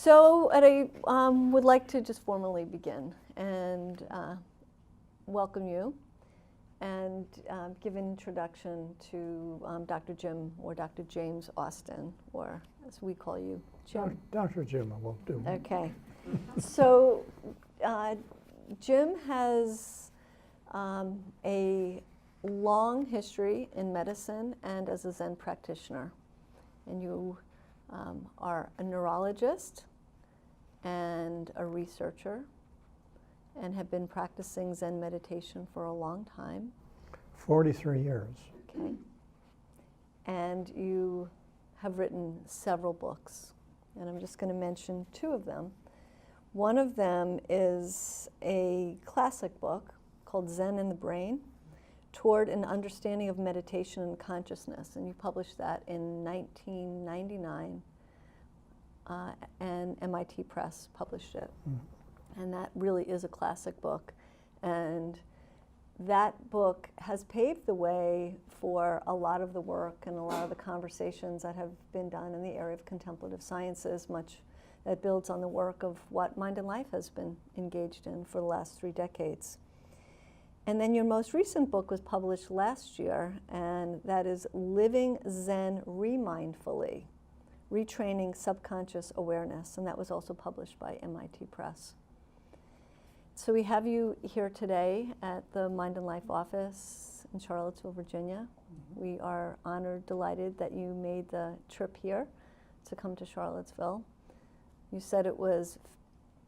So I would like to just formally begin and welcome you and give an introduction to Dr. Jim or Dr. James Austin, or as we call you, Jim. Dr. Jim, I will do. Okay. So Jim has a long history in medicine and as a Zen practitioner. And you are a neurologist and a researcher and have been practicing Zen meditation for a long time. 43 years. Okay. And you have written several books, and I'm just going to mention two of them. One of them is a classic book called Zen in the Brain, Toward an Understanding of Meditation and Consciousness, and you published that in 1999, and MIT Press published it. And that really is a classic book, and that book has paved the way for a lot of the work and a lot of the conversations that have been done in the area of contemplative sciences, much that builds on the work of what Mind and Life has been engaged in for the last 3 decades. And then your most recent book was published last year, and that is Living Zen Remindfully, Retraining Subconscious Awareness, and that was also published by MIT Press. So we have you here today at the Mind and Life office in Charlottesville, Virginia. We are honored, delighted that you made the trip here to come to Charlottesville. You said it was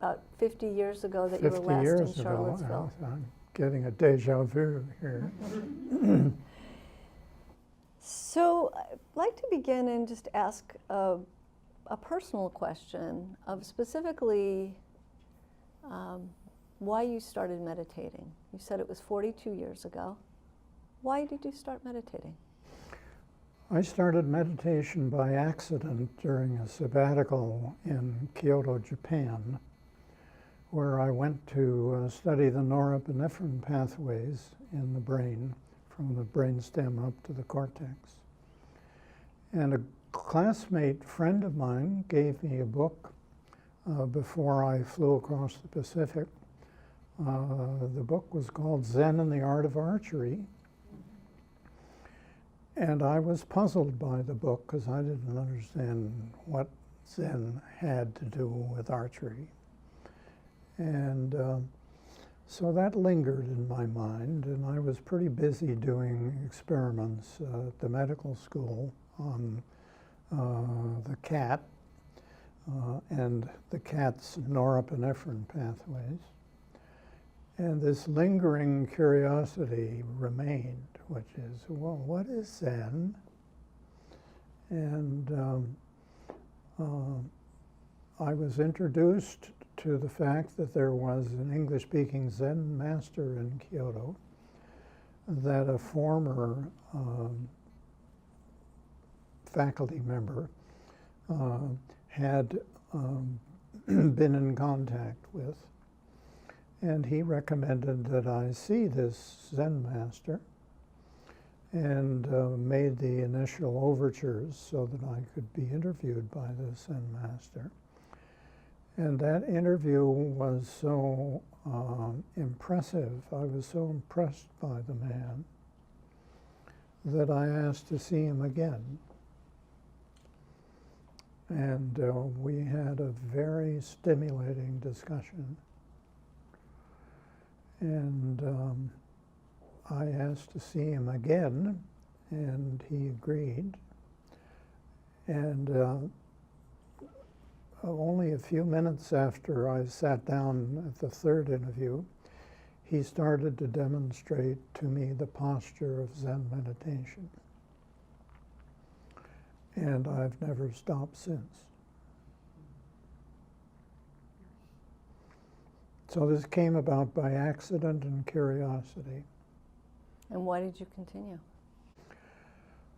about 50 years ago that you were last in Charlottesville. I'm getting a deja vu here. So I'd like to begin and just ask a personal question of specifically why you started meditating. You said it was 42 years ago. Why did you start meditating? I started meditation by accident during a sabbatical in Kyoto, Japan, where I went to study the norepinephrine pathways in the brain, from the brainstem up to the cortex. And a classmate friend of mine gave me a book before I flew across the Pacific. The book was called Zen and the Art of Archery. And I was puzzled by the book because I didn't understand what Zen had to do with archery. And so that lingered in my mind, and I was pretty busy doing experiments at the medical school on the cat and the cat's norepinephrine pathways. And this lingering curiosity remained, which is, well, what is Zen? And I was introduced to the fact that there was an English-speaking Zen master in Kyoto, that a former faculty member had been in contact with. And he recommended that I see this Zen master and made the initial overtures so that I could be interviewed by the Zen master. And that interview was so impressive, I was so impressed by the man, that I asked to see him again. And we had a very stimulating discussion. And I asked to see him again, and he agreed. And only a few minutes after I sat down at the third interview, he started to demonstrate to me the posture of Zen meditation. And I've never stopped since. So this came about by accident and curiosity. And why did you continue?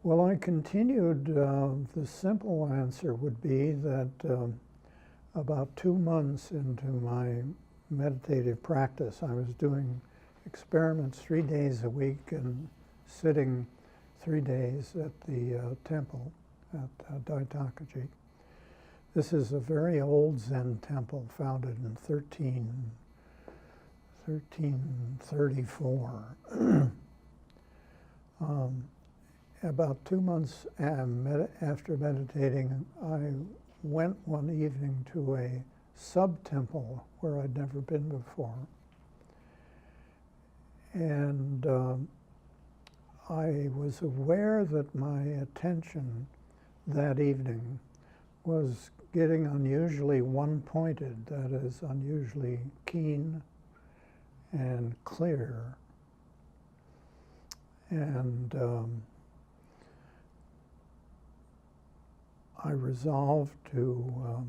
Well, I continued. The simple answer would be that about 2 months into my meditative practice, I was doing experiments 3 days a week and sitting 3 days at the temple at Daitakaji. This is a very old Zen temple founded in 1334. About 2 months after meditating, I went one evening to a sub-temple where I'd never been before. And I was aware that my attention that evening was getting unusually one-pointed, that is, unusually keen and clear. And I resolved to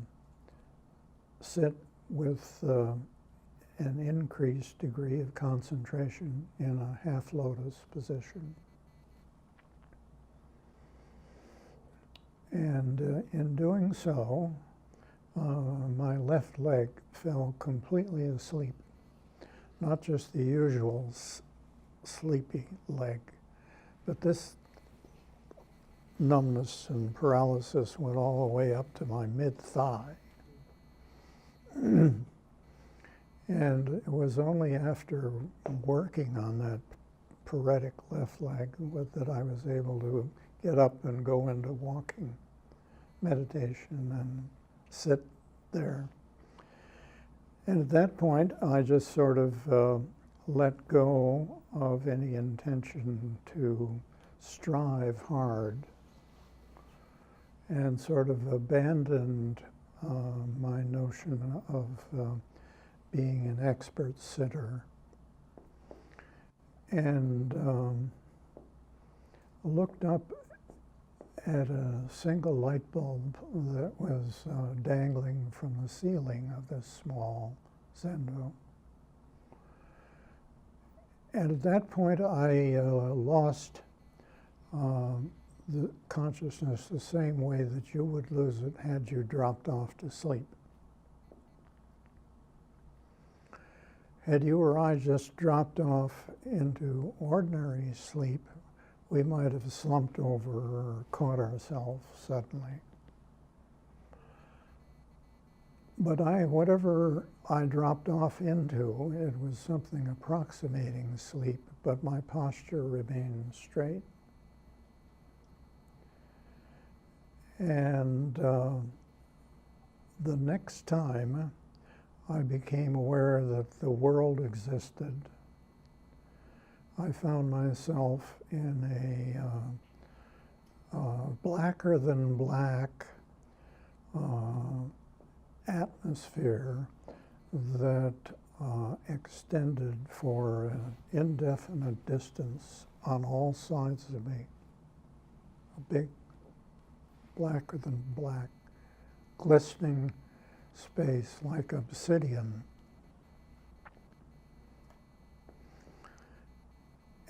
sit with an increased degree of concentration in a half lotus position. And in doing so, my left leg fell completely asleep. Not just the usual sleepy leg, but this numbness and paralysis went all the way up to my mid-thigh. And it was only after working on that paretic left leg that I was able to get up and go into walking meditation and sit there. And at that point, I just sort of let go of any intention to strive hard and sort of abandoned my notion of being an expert sitter, and looked up at a single light bulb that was dangling from the ceiling of this small zendo. And at that point, I lost the consciousness the same way that you would lose it had you dropped off to sleep. Had you or I just dropped off into ordinary sleep, we might have slumped over or caught ourselves suddenly. But whatever I dropped off into, it was something approximating sleep, but my posture remained straight. And the next time I became aware that the world existed, I found myself in a blacker than black atmosphere that extended for an indefinite distance on all sides of me. A big, blacker than black, glistening space like obsidian.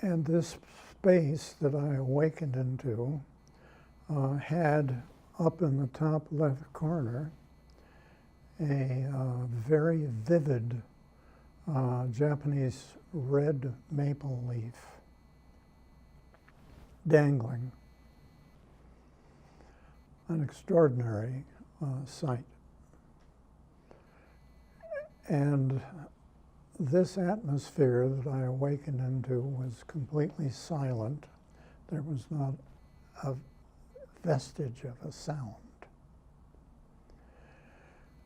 And this space that I awakened into had up in the top left corner a very vivid Japanese red maple leaf dangling. An extraordinary sight. And this atmosphere that I awakened into was completely silent. There was not a vestige of a sound.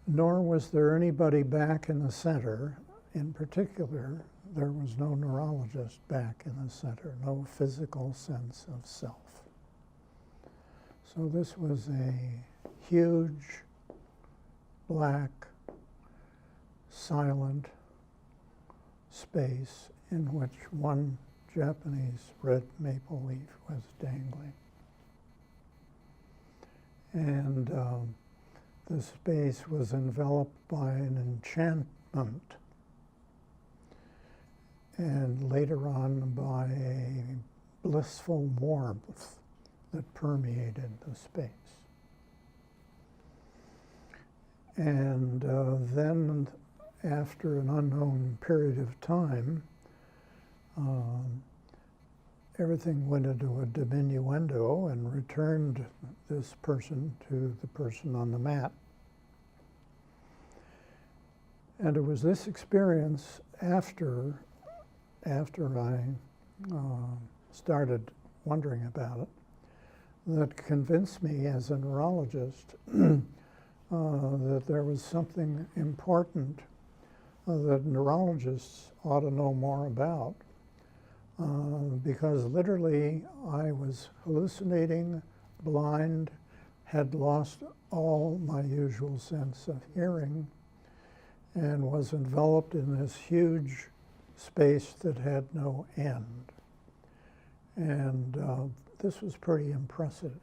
Nor was there anybody back in the center. In particular, there was no neurologist back in the center, no physical sense of self. So this was a huge, black, silent space in which one Japanese red maple leaf was dangling. And the space was enveloped by an enchantment, and later on by a blissful warmth that permeated the space. And then, after an unknown period of time, everything went into a diminuendo and returned this person to the person on the mat And it was this experience after I started wondering about it that convinced me as a neurologist that there was something important that neurologists ought to know more about. Because literally I was hallucinating, blind, had lost all my usual sense of hearing, and was enveloped in this huge space that had no end. And this was pretty impressive.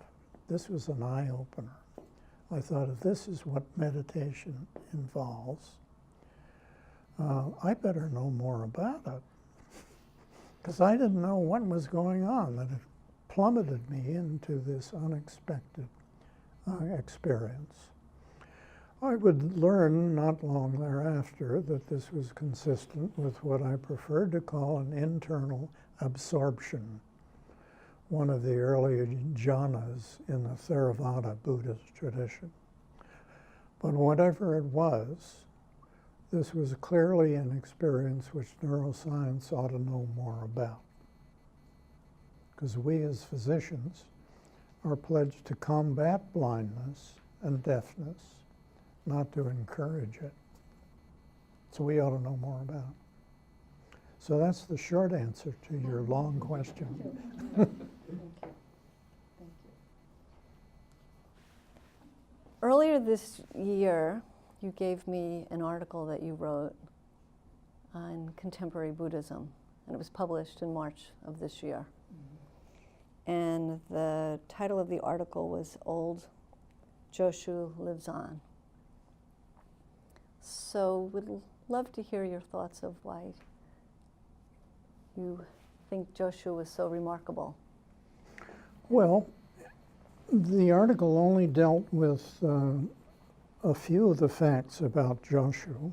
This was an eye-opener. I thought, if this is what meditation involves, I better know more about it. Because I didn't know what was going on, that it plummeted me into this unexpected experience. I would learn not long thereafter that this was consistent with what I preferred to call an internal absorption, one of the early jhanas in the Theravada Buddhist tradition. But whatever it was, this was clearly an experience which neuroscience ought to know more about. Because we as physicians are pledged to combat blindness and deafness, not to encourage it. So we ought to know more about it. So that's the short answer to your long question. Thank you. Earlier this year, you gave me an article that you wrote on contemporary Buddhism, and it was published in March of this year. And the title of the article was Old Joshu Lives On. So we'd love to hear your thoughts of why you think Joshu was so remarkable. Well, the article only dealt with a few of the facts about Joshu.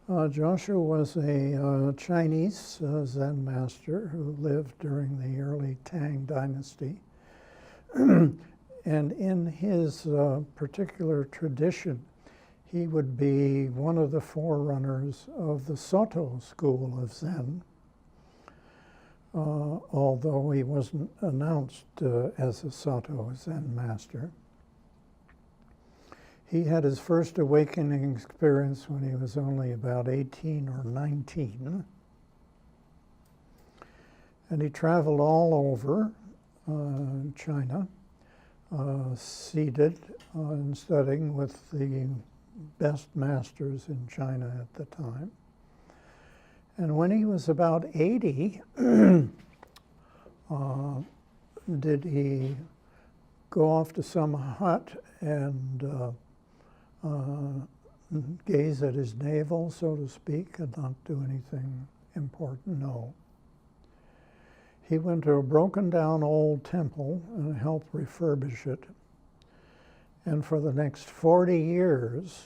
Joshu was a Chinese Zen master who lived during the early Tang dynasty. And in his particular tradition, he would be one of the forerunners of the Soto school of Zen, although he wasn't announced as a Soto Zen master. He had his first awakening experience when he was only about 18 or 19. And he traveled all over China, seated and studying with the best masters in China at the time. And when he was about 80, did he go off to some hut and gaze at his navel, so to speak, and not do anything important? No. He went to a broken down old temple and helped refurbish it. And for the next 40 years,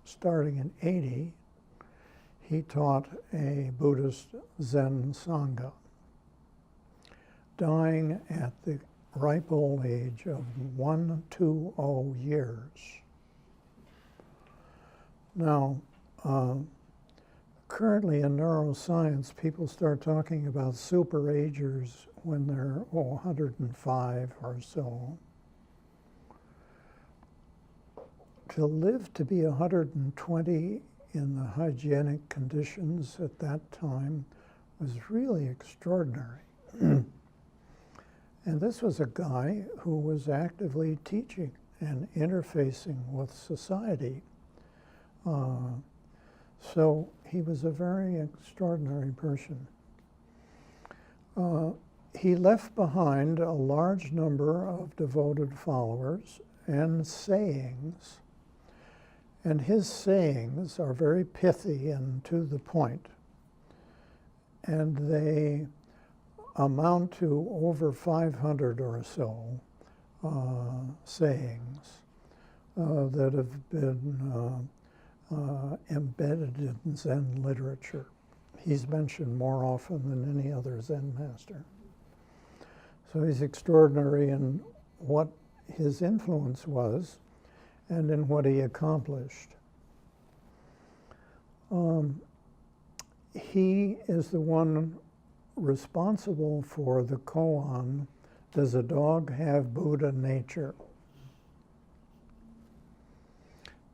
starting in 80, he taught a Buddhist Zen Sangha, dying at the ripe old age of 120 years. Now, currently in neuroscience, people start talking about superagers when they're 105 or so. To live to be 120 in the hygienic conditions at that time was really extraordinary. And this was a guy who was actively teaching and interfacing with society. So he was a very extraordinary person. He left behind a large number of devoted followers and sayings. And his sayings are very pithy and to the point. And they amount to over 500 or so sayings that have been embedded in Zen literature. He's mentioned more often than any other Zen master. So he's extraordinary in what his influence was and in what he accomplished. He is the one responsible for the koan, "Does a dog have Buddha nature?"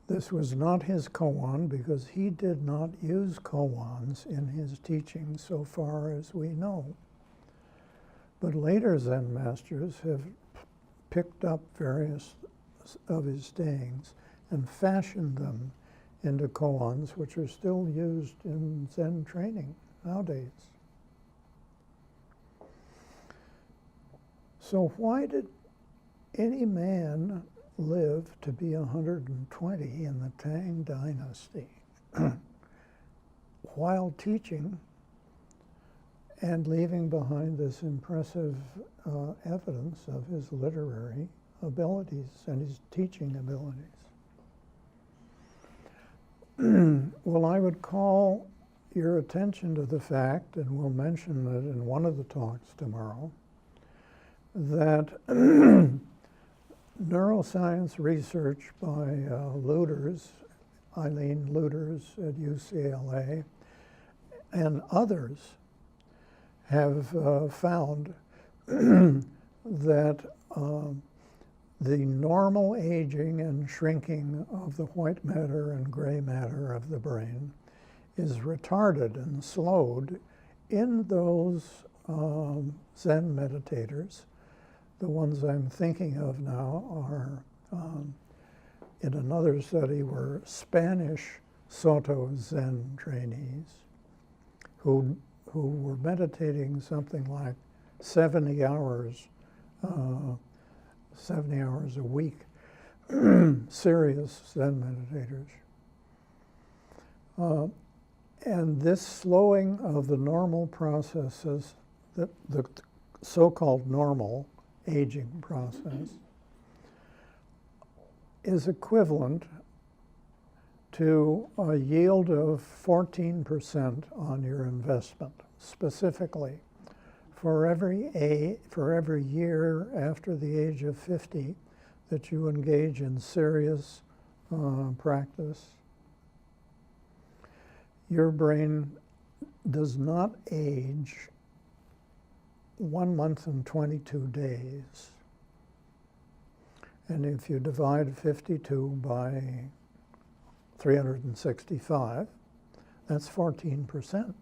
This was not his koan because he did not use koans in his teaching so far as we know. But later Zen masters have picked up various of his sayings and fashioned them into koans, which are still used in Zen training nowadays. So why did any man live to be 120 in the Tang Dynasty while teaching and leaving behind this impressive evidence of his literary abilities and his teaching abilities? Well, I would call your attention to the fact, and we'll mention it in one of the talks tomorrow, that neuroscience research by Eileen Luders at UCLA, and others have found that the normal aging and shrinking of the white matter and gray matter of the brain is retarded and slowed in those Zen meditators. The ones I'm thinking of now are, in another study, were Spanish Soto Zen trainees who were meditating something like 70 hours a week, serious Zen meditators. And this slowing of the normal processes, the so-called normal aging process, is equivalent to a yield of 14% on your investment, specifically. For every year after the age of 50 that you engage in serious practice, your brain does not age 1 month and 22 days. And if you divide 52 by 365, that's 14%.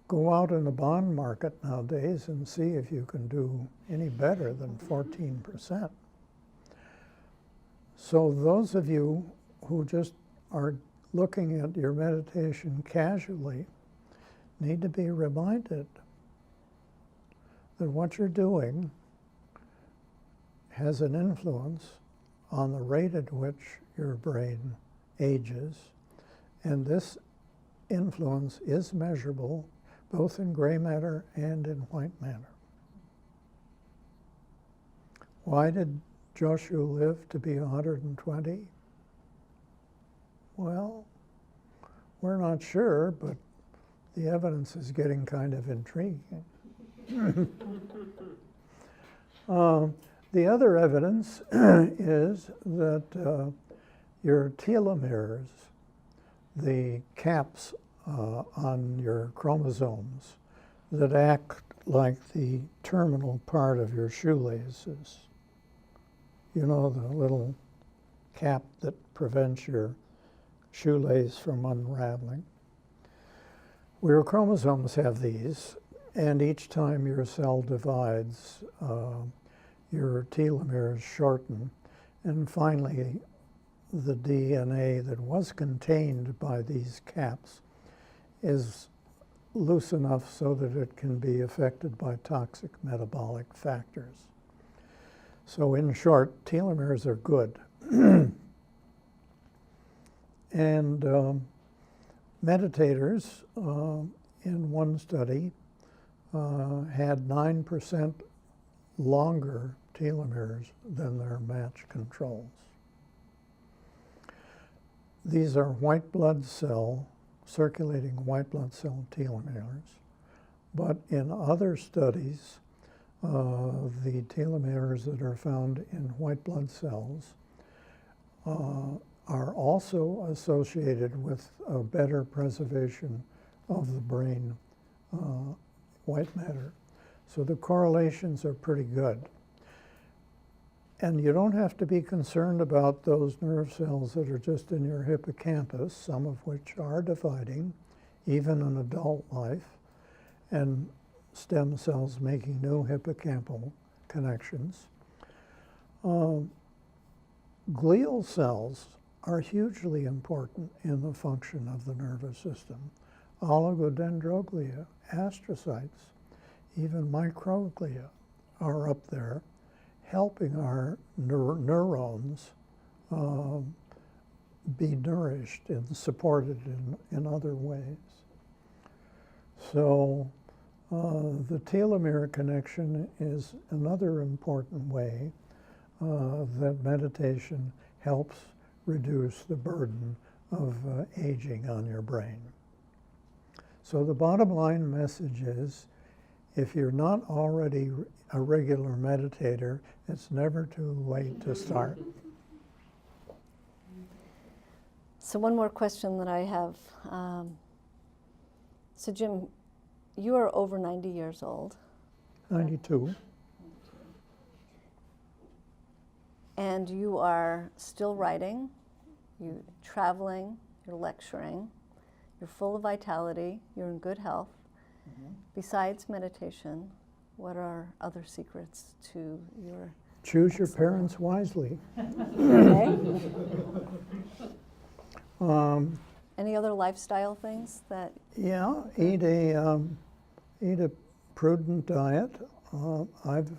Go out in the bond market nowadays and see if you can do any better than 14%. So those of you who just are looking at your meditation casually need to be reminded that what you're doing has an influence on the rate at which your brain ages, and this influence is measurable both in gray matter and in white matter. Why did Joshua live to be 120? Well, we're not sure, but the evidence is getting kind of intriguing. The other evidence is that your telomeres, the caps on your chromosomes that act like the terminal part of your shoelaces, you know, the little cap that prevents your shoelace from unraveling. Well, your chromosomes have these, and each time your cell divides, your telomeres shorten, and finally the DNA that was contained by these caps is loose enough so that it can be affected by toxic metabolic factors. So in short, telomeres are good. And meditators in one study had 9% longer telomeres than their match controls. These are white blood cell, circulating white blood cell telomeres, but in other studies, the telomeres that are found in white blood cells are also associated with a better preservation of the brain white matter. So the correlations are pretty good. And you don't have to be concerned about those nerve cells that are just in your hippocampus, some of which are dividing, even in adult life, and stem cells making new hippocampal connections. Glial cells are hugely important in the function of the nervous system. Oligodendroglia, astrocytes, even microglia are up there, helping our neurons be nourished and supported in other ways. So the telomere connection is another important way that meditation helps reduce the burden of aging on your brain. So the bottom line message is, if you're not already a regular meditator, it's never too late to start. So one more question that I have. So Jim, you are over 90 years old. 92. And you are still writing, you're traveling, you're lecturing, you're full of vitality, you're in good health. Besides meditation, what are other secrets to your Choose your parents wisely. Okay. Any other lifestyle things that? Yeah, eat a prudent diet. I've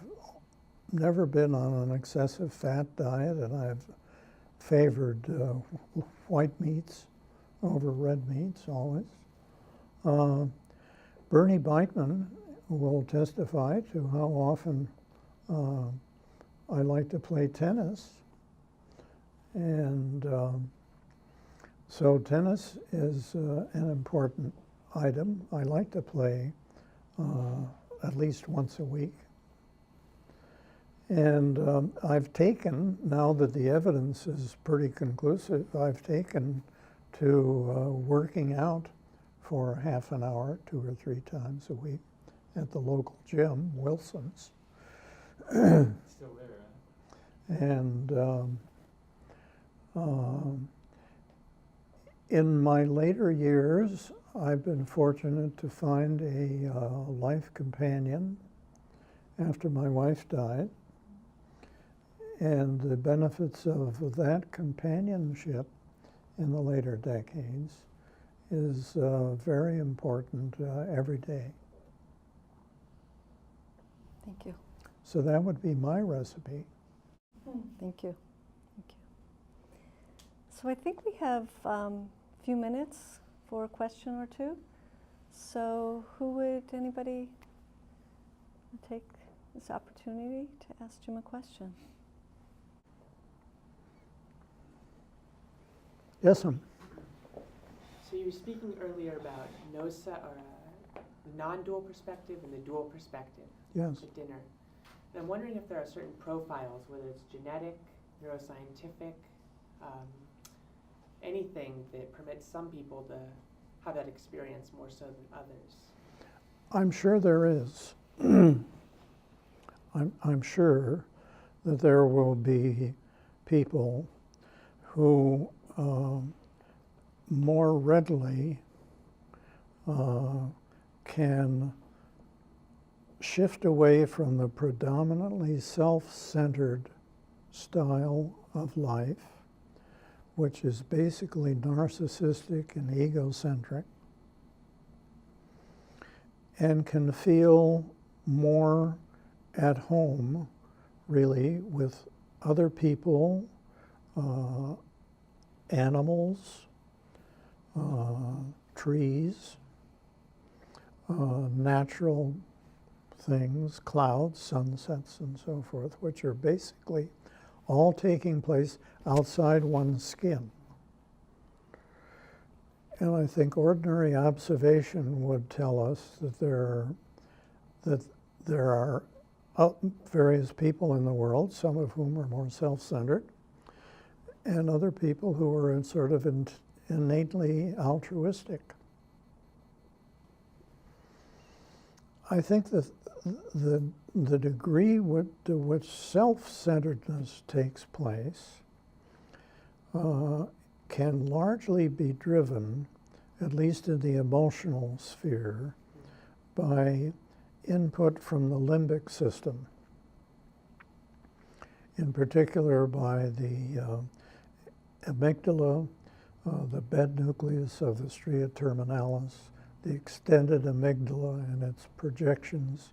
never been on an excessive fat diet, and I've favored white meats over red meats always. Bernie Beitman will testify to how often I like to play tennis. And so tennis is an important item. I like to play at least once a week. And I've taken, now that the evidence is pretty conclusive, I've taken to working out for half an hour, 2 or 3 times a week at the local gym, Wilson's. Still there, huh? And in my later years, I've been fortunate to find a life companion after my wife died. And the benefits of that companionship in the later decades is very important every day. Thank you. So that would be my recipe. Thank you. Thank you. So I think we have a few minutes for a question or two. So anybody take this opportunity to ask Jim a question? Yes, ma'am. So you were speaking earlier about non-dual perspective and the dual perspective Yes. at dinner. And I'm wondering if there are certain profiles, whether it's genetic, neuroscientific, anything that permits some people to have that experience more so than others. I'm sure there is. I'm sure that there will be people who more readily can shift away from the predominantly self-centered style of life, which is basically narcissistic and egocentric, and can feel more at home, really, with other people, animals, trees, natural things, clouds, sunsets, and so forth, which are basically all taking place outside one's skin. And I think ordinary observation would tell us that there are various people in the world, some of whom are more self-centered, and other people who are sort of innately altruistic. I think that the degree to which self-centeredness takes place can largely be driven, at least in the emotional sphere, by input from the limbic system, in particular by the amygdala, the bed nucleus of the stria terminalis, the extended amygdala and its projections.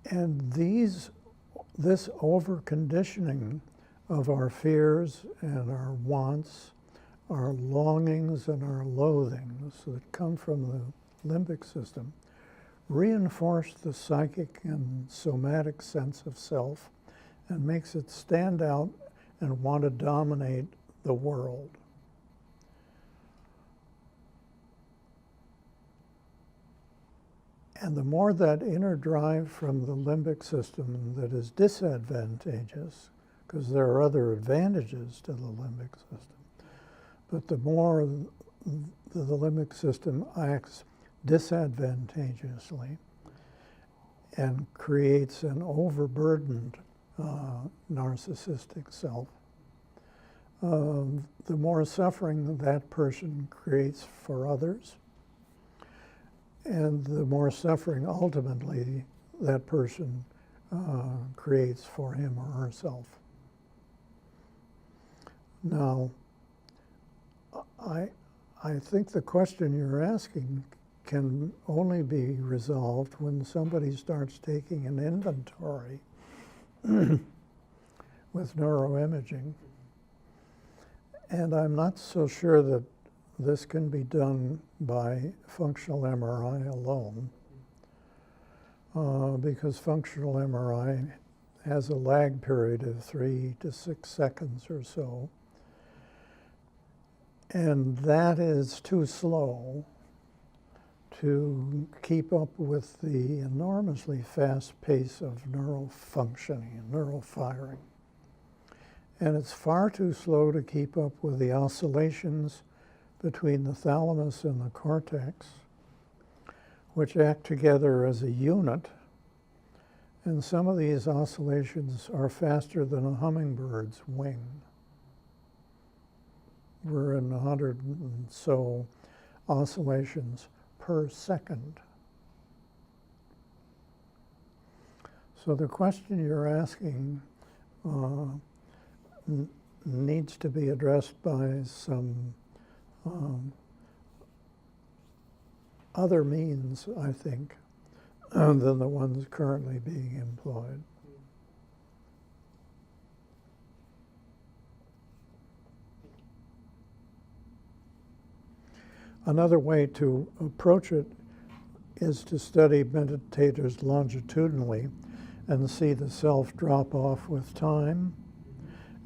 And this over-conditioning of our fears and our wants, our longings and our loathings that come from the limbic system reinforce the psychic and somatic sense of self and makes it stand out and want to dominate the world. And the more that inner drive from the limbic system that is disadvantageous, because there are other advantages to the limbic system, but the more the limbic system acts disadvantageously and creates an overburdened narcissistic self, the more suffering that person creates for others, and the more suffering ultimately that person creates for him or herself. Now, I think the question you're asking can only be resolved when somebody starts taking an inventory with neuroimaging. And I'm not so sure that this can be done by functional MRI alone, because functional MRI has a lag period of 3 to 6 seconds or so. And that is too slow to keep up with the enormously fast pace of neural functioning and neural firing. And it's far too slow to keep up with the oscillations between the thalamus and the cortex, which act together as a unit. And some of these oscillations are faster than a hummingbird's wing. We're in 100 and so oscillations per second. So the question you're asking needs to be addressed by some other means, I think, than the ones currently being employed. Another way to approach it is to study meditators longitudinally and see the self drop off with time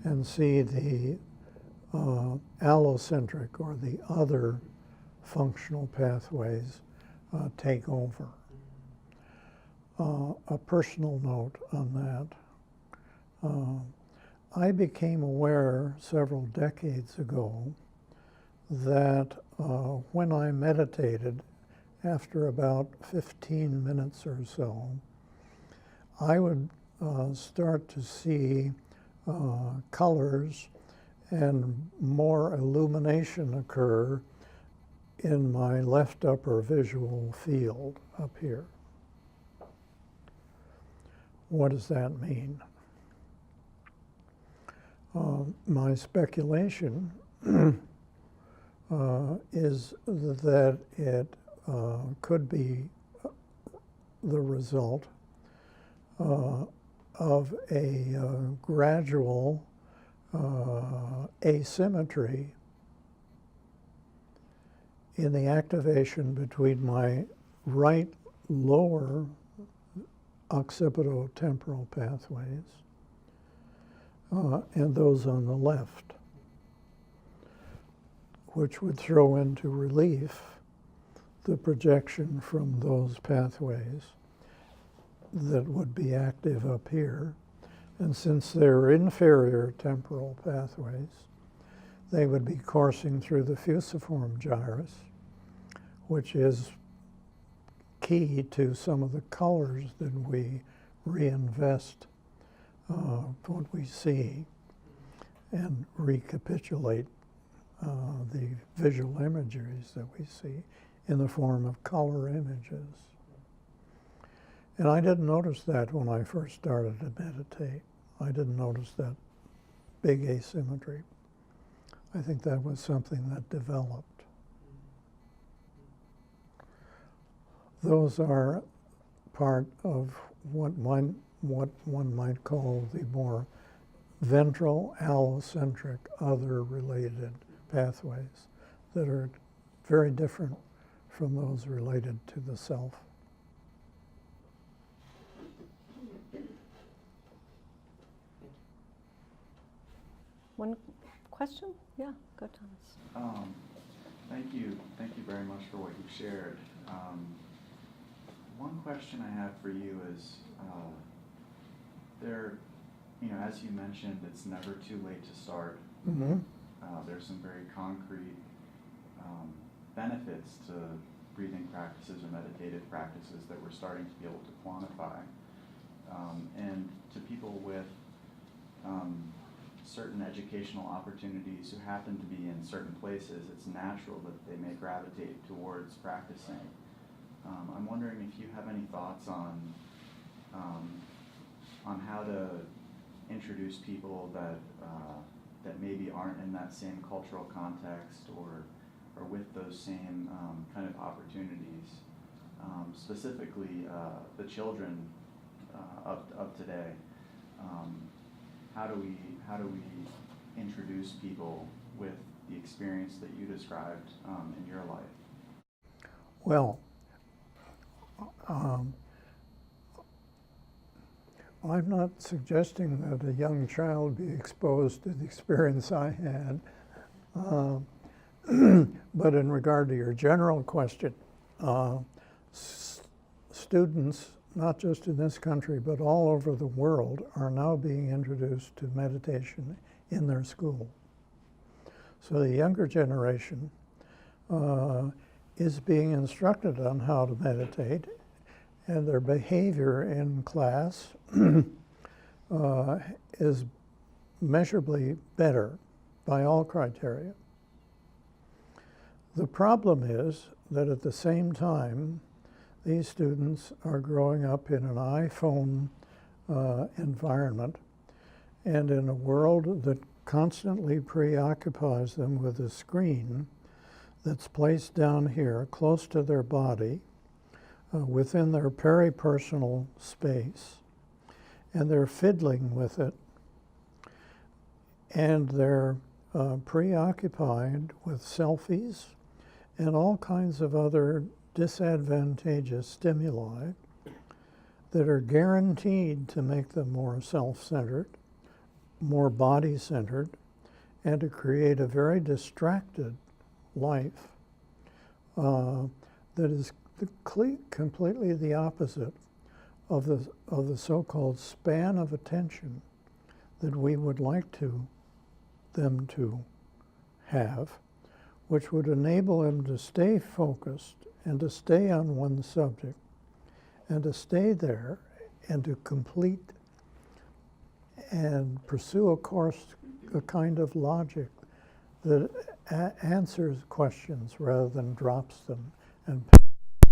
and see the allocentric or the other functional pathways take over. A personal note on that. I became aware several decades ago that when I meditated, after about 15 minutes or so, I would start to see colors and more illumination occur in my left upper visual field up here. What does that mean? My speculation is that it could be the result of a gradual asymmetry in the activation between my right lower occipitotemporal pathways and those on the left, which would throw into relief the projection from those pathways that would be active up here And since they're inferior temporal pathways, they would be coursing through the fusiform gyrus, which is key to some of the colors that we reinvest what we see and recapitulate the visual imageries that we see in the form of color images. And I didn't notice that when I first started to meditate. I didn't notice that big asymmetry. I think that was something that developed. Those are part of what one might call the more ventral, allocentric, other-related pathways that are very different from those related to the self. One question? Yeah, go Thomas. Thank you very much for what you've shared. One question I have for you is, as you mentioned, it's never too late to start. Mm-hmm. There's some very concrete benefits to breathing practices or meditative practices that we're starting to be able to quantify. And to people with certain educational opportunities who happen to be in certain places, it's natural that they may gravitate towards practicing. I'm wondering if you have any thoughts on how to introduce people that maybe aren't in that same cultural context or with those same kind of opportunities. Specifically, the children of today. How do we introduce people with the experience that you described in your life? Well, I'm not suggesting that a young child be exposed to the experience I had, but in regard to your general question, students, not just in this country, but all over the world, are now being introduced to meditation in their school. So the younger generation is being instructed on how to meditate, and their behavior in class is measurably better by all criteria. The problem is that at the same time, these students are growing up in an iPhone environment and in a world that constantly preoccupies them with a screen that's placed down here close to their body within their peripersonal space, and they're fiddling with it, and they're preoccupied with selfies and all kinds of other disadvantageous stimuli that are guaranteed to make them more self-centered, more body-centered, and to create a very distracted life that is completely the opposite of the so-called span of attention that we would like them to have, which would enable them to stay focused and to stay on one subject and to stay there and to complete and pursue a kind of logic that answers questions rather than drops them and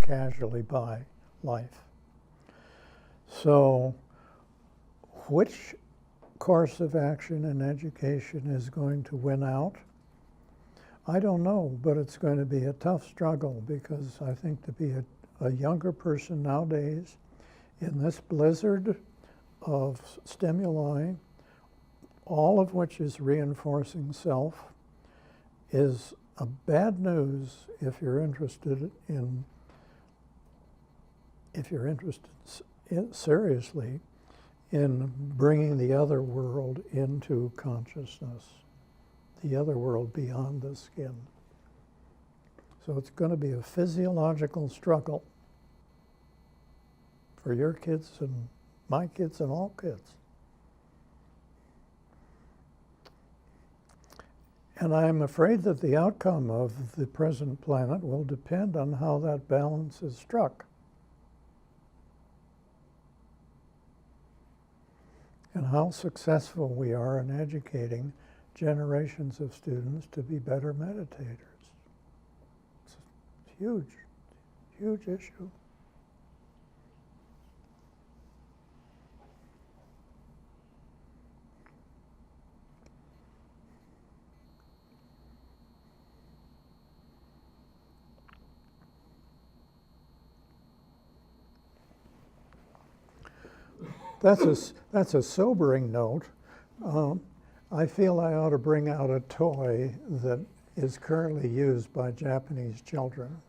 casually by life. So which course of action in education is going to win out? I don't know, but it's going to be a tough struggle, because I think to be a younger person nowadays in this blizzard of stimuli, all of which is reinforcing self, is a bad news if you're interested seriously in bringing the other world into consciousness, the other world beyond the skin. So it's going to be a physiological struggle for your kids and my kids and all kids. And I'm afraid that the outcome of the present planet will depend on how that balance is struck. And how successful we are in educating generations of students to be better meditators. It's a huge, huge issue. That's a sobering note. I feel I ought to bring out a toy that is currently used by Japanese children.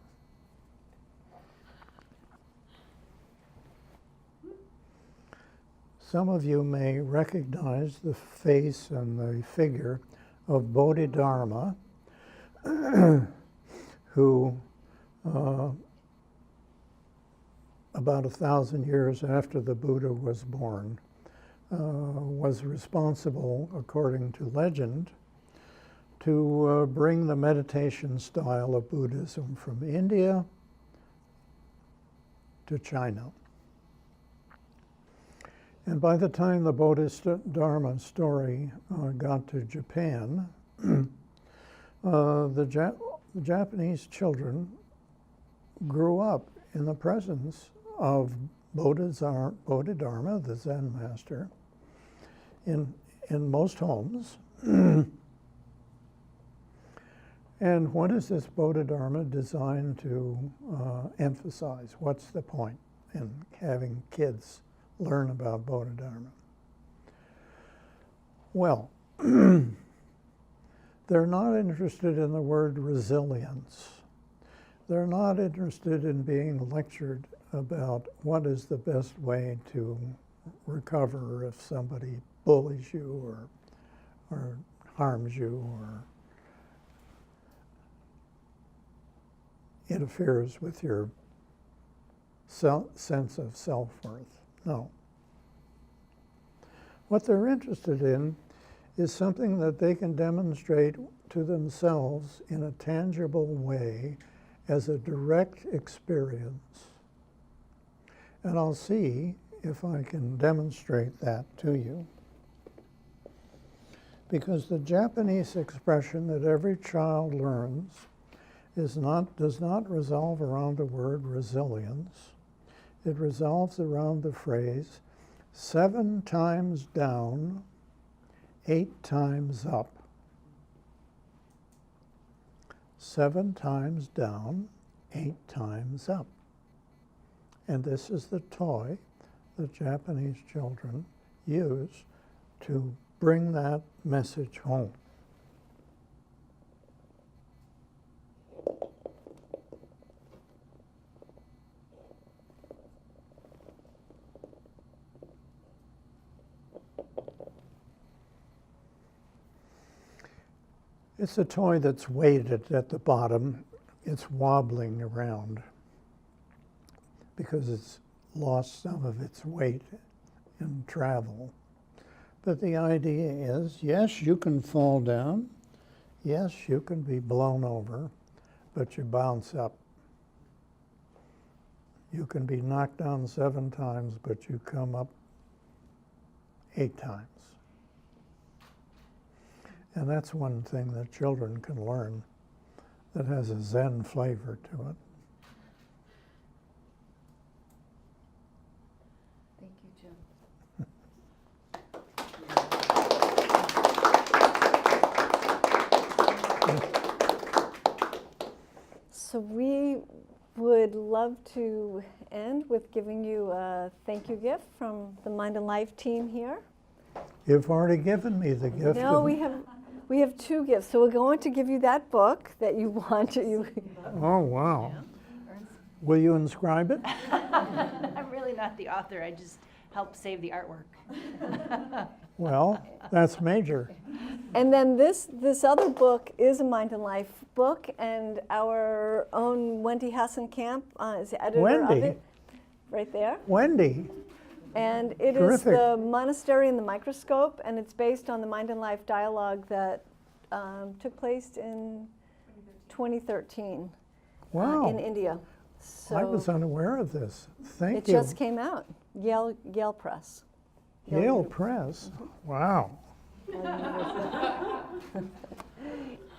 Some of you may recognize the face and the figure of Bodhidharma, who about 1,000 years after the Buddha was born, was responsible, according to legend, to bring the meditation style of Buddhism from India to China. And by the time the Bodhidharma story got to Japan, the Japanese children grew up in the presence of Bodhidharma, the Zen master, in most homes. And what is this Bodhidharma designed to emphasize? What's the point in having kids learn about Bodhidharma? Well, they're not interested in the word resilience. They're not interested in being lectured about what is the best way to recover if somebody bullies you or harms you or interferes with your sense of self-worth. No. What they're interested in is something that they can demonstrate to themselves in a tangible way as a direct experience. And I'll see if I can demonstrate that to you. Because the Japanese expression that every child learns does not resolve around the word resilience. It resolves around the phrase, 7 times down, 8 times up. 7 times down, 8 times up. And this is the toy that Japanese children use to bring that message home. It's a toy that's weighted at the bottom. It's wobbling around because it's lost some of its weight in travel. But the idea is, yes, you can fall down. Yes, you can be blown over, but you bounce up. You can be knocked down 7 times, but you come up 8 times. And that's one thing that children can learn that has a Zen flavor to it. Thank you, Jim. So we would love to end with giving you a thank you gift from the Mind and Life team here. You've already given me the gift. No, we have 2 gifts. So we're going to give you that book that you want. Oh, wow. Will you inscribe it? I'm really not the author. I just help save the artwork. Well, that's major. And then this other book is a Mind and Life book, and our own Wendy Hassenkamp is the editor of it. Right there. Wendy. And it is Terrific. The Monastery and the Microscope, and it's based on the Mind and Life dialogue that took place in 2013 Wow. in India. So I was unaware of this. Thank it you. just came out. Yale Press. Yale University. Press. Wow.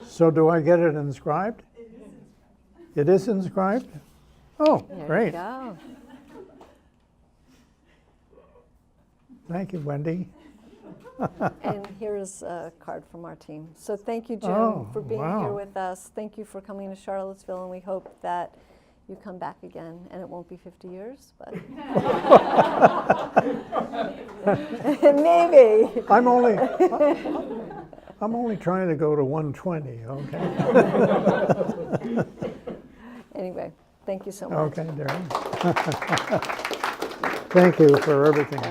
So do I get it inscribed? It is inscribed? Oh, There great. you go. Thank you, Wendy. And here is a card from our team. So thank you, Jim, Oh, for being wow. here with us. Thank you for coming to Charlottesville, and we hope that you come back again. And it won't be 50 years, but maybe. I'm only trying to go to 120, okay? Anyway, thank you so much. Okay, Darren. Thank you for everything.